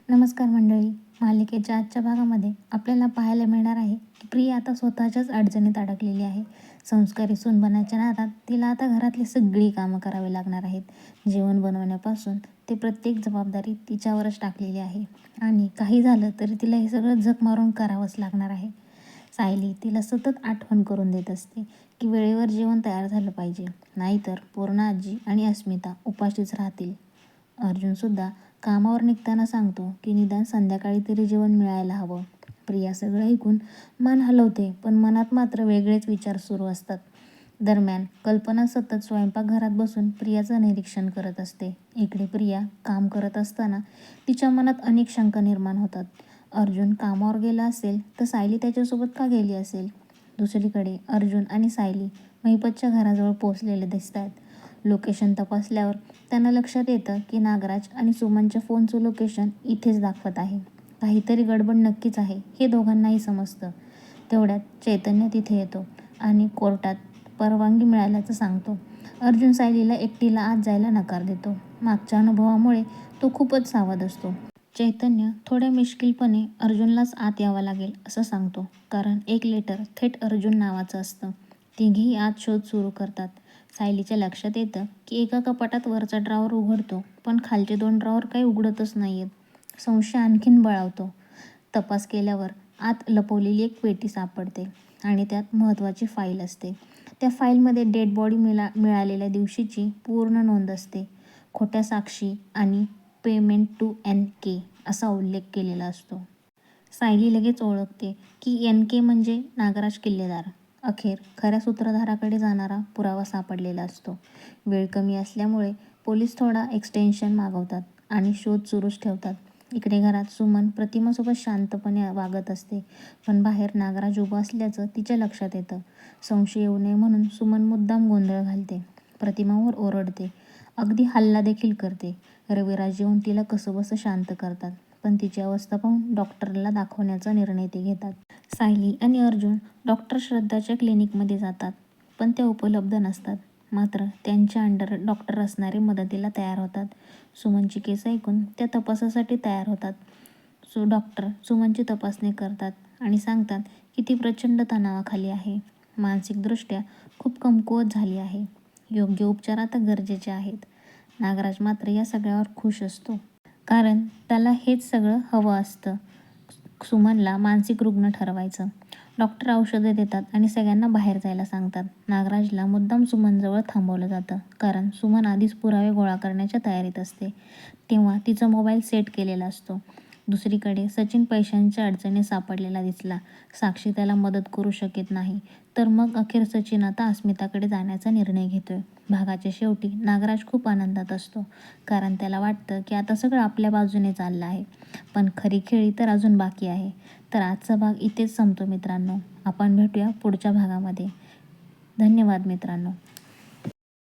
नमस्कार मंडळी. मालिकेच्या आजच्या भागामध्ये आपल्याला पाहायला मिळणार आहे की प्रिया आता स्वतःच्याच अडचणीत अडकलेली आहे. संस्कारी सून बनायच्या नादात तिला आता घरातली सगळी कामं करावी लागणार आहेत. जेवण बनवण्यापासून ते प्रत्येक जबाबदारी तिच्यावरच टाकलेली आहे आणि काही झालं तरी तिला हे सगळं झक मारून करावंच लागणार आहे. सायली तिला सतत आठवण करून देत असते की वेळेवर जेवण तयार झालं पाहिजे, नाहीतर पूर्णा आजी आणि अस्मिता उपाशीच राहतील. अर्जुनसुद्धा कामावर निघताना सांगतो की निदान संध्याकाळी तरी जेवण मिळायला हवं. प्रिया सगळं ऐकून मान हलवते, पण मनात मात्र वेगळेच विचार सुरू असतात. दरम्यान कल्पना सतत स्वयंपाकघरात बसून प्रियाचं निरीक्षण करत असते. इकडे प्रिया काम करत असताना तिच्या मनात अनेक शंका निर्माण होतात. अर्जुन कामावर गेला असेल तर सायली त्याच्यासोबत का गेली असेल? दुसरीकडे अर्जुन आणि सायली महिपतच्या घराजवळ पोहोचलेले दिसत आहेत. लोकेशन तपासल्यावर त्यांना लक्षात येतं की नागराज आणि सुमनच्या फोनचं लोकेशन इथेच दाखवत आहे. काहीतरी गडबड नक्कीच आहे हे दोघांनाही समजतं. तेवढ्यात चैतन्य तिथे येतो आणि कोर्टात परवानगी मिळाल्याचं सांगतो. अर्जुन सायलीला एकटीला आत जायला नकार देतो. मागच्या अनुभवामुळे तो खूपच सावध असतो. चैतन्य थोड्या मिश्किलपणे अर्जुनलाच आत यावं लागेल असं सांगतो, कारण एक लेटर थेट अर्जुन नावाचं असतं. तिघेही आत शोध सुरू करतात. सायलीच्या लक्षात येतं की एका कपाटात वरचा ड्रॉवर उघडतो, पण खालचे 2 ड्रॉवर काही उघडतच नाहीयेत. संशय आणखीन बळावतो. तपास केल्यावर आत लपवलेली एक पेटी सापडते आणि त्यात महत्त्वाची फाईल असते. त्या फाईलमध्ये डेड बॉडी मिळालेल्या दिवशीची पूर्ण नोंद असते. खोट्या साक्षी आणि पेमेंट टू NK असा उल्लेख केलेला असतो. सायली लगेच ओळखते की NK म्हणजे नागराज किल्लेदार. अखेर खऱ्या सूत्रधाराकडे जाणारा पुरावा सापडलेला असतो. वेळ कमी असल्यामुळे पोलीस थोडा एक्सटेन्शन मागवतात आणि शोध सुरूच ठेवतात. इकडे घरात सुमन प्रतिमासोबत शांतपणे वागत असते, पण बाहेर नागराज उभा असल्याचं तिच्या लक्षात येतं. संशय येऊ नये म्हणून सुमन मुद्दाम गोंधळ घालते, प्रतिमावर ओरडते, अगदी हल्ला देखील करते. रविराज येऊन तिला कसंबसं शांत करतात, पण तिची अवस्था पाहून डॉक्टरला दाखवण्याचा निर्णय ते घेतात. सायली आणि अर्जुन डॉक्टर श्रद्धाच्या क्लिनिकमध्ये जातात, पण त्या उपलब्ध नसतात. मात्र त्यांच्या अंडर डॉक्टर असणारे मदतीला तयार होतात. सुमनची केस ऐकून त्या तपासासाठी तयार होतात. डॉक्टर सुमनची तपासणी करतात आणि सांगतात की ती प्रचंड तणावाखाली आहे. मानसिकदृष्ट्या खूप कमकुवत झाली आहे. योग्य उपचार आता गरजेचे आहेत. नागराज मात्र या सगळ्यावर खुश असतो, कारण त्याला हेच सगळं हवं असतं, सुमनला मानसिक रुग्ण ठरवायचं. डॉक्टर औषधं देतात आणि सगळ्यांना बाहेर जायला सांगतात. नागराजला मुद्दाम सुमनजवळ थांबवलं जातं, कारण सुमन आधीच पुरावे गोळा करण्याच्या तयारीत असते. तेव्हा तिचा मोबाईल सेट केलेला असतो. दुसरीकडे सचिन पैशांच्या अडचणीत सापडलेला दिसला. साक्षी त्याला मदत करू शकत नाही, तर मग अखेर सचिन आता अस्मिताकडे जाण्याचा निर्णय घेतोय. भागाच्या शेवटी नागराज खूप आनंदात असतो, कारण त्याला वाटतं की आता सगळं आपल्या बाजूने चाललं आहे. पण खरी खेळी तर अजून बाकी आहे. तर आजचा भाग इथेच संपतो मित्रांनो. आपण भेटूया पुढच्या भागामध्ये. धन्यवाद मित्रांनो.